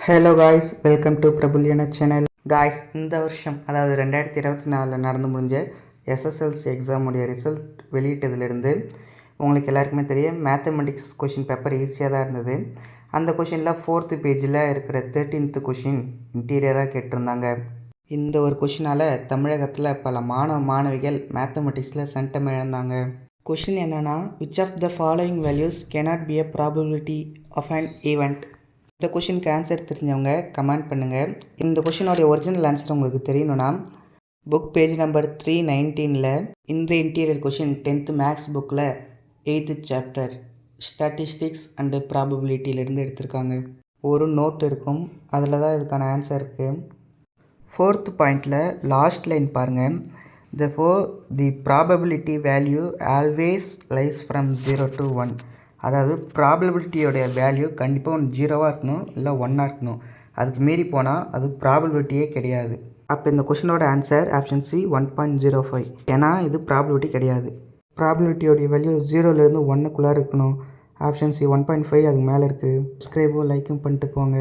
Hello guys, welcome to பிரபுல்யான channel. Guys, இந்த வருஷம் அதாவது 2024 நடந்து முடிஞ்ச எஸ்எஸ்எல்சி எக்ஸாமுடைய ரிசல்ட் வெளியிட்டதுலேருந்து உங்களுக்கு எல்லாருக்குமே தெரியும், மேத்தமெட்டிக்ஸ் கொஷின் பேப்பர் ஈஸியாக தான் இருந்தது. அந்த கொஷினில் 4th பேஜில் இருக்கிற 13th கொஷின் இன்டீரியராக கேட்டிருந்தாங்க. இந்த ஒரு கொஷினால் தமிழகத்தில் பல மாணவிகள் மேத்தமெட்டிக்ஸில் சென்டம் இழந்தாங்க. கொஷின் என்னென்னா, which of the following values cannot be a probability of an event? இந்த கொஷினுக்கு ஆன்சர் தெரிஞ்சவங்க கமெண்ட் பண்ணுங்கள். இந்த கொஷினோடைய ஒரிஜினல் ஆன்சர் உங்களுக்கு தெரியணும்னா புக் பேஜ் நம்பர் 319 இந்த இன்டீரியர் கொஷின் 10th மேக்ஸ் புக்கில் 8th சாப்டர் ஸ்டாட்டிஸ்டிக்ஸ் அண்டு ப்ராபபிலிட்டியிலேருந்து எடுத்திருக்காங்க. ஒரு நோட் இருக்கும், அதில் தான் இதுக்கான ஆன்சர் இருக்குது. 4th பாயிண்டில் லாஸ்ட் லைன் பாருங்கள். Therefore the probability value always lies from 0 to 1. அதாவது ப்ராபபிலிட்டியோடைய வேல்யூ கண்டிப்பாக ஒன்று 0வாக இருக்கணும், இல்லை 1ஆக இருக்கணும். அதுக்கு மீறி போனால் அது ப்ராபபிலிட்டியே கிடையாது. அப்போ இந்த கொஷினோட ஆன்சர் ஆப்ஷன் சி 1.05. ஏன்னா இது ப்ராபபிலிட்டி கிடையாது. ப்ராபபிலிட்டியோடைய வேல்யூ 0லேருந்து 1க்குள்ளே இருக்கணும். ஆப்ஷன் சி 1.5 அதுக்கு மேலே இருக்குது. சப்ஸ்கிரைபும் லைக்கும் பண்ணிட்டு போங்க.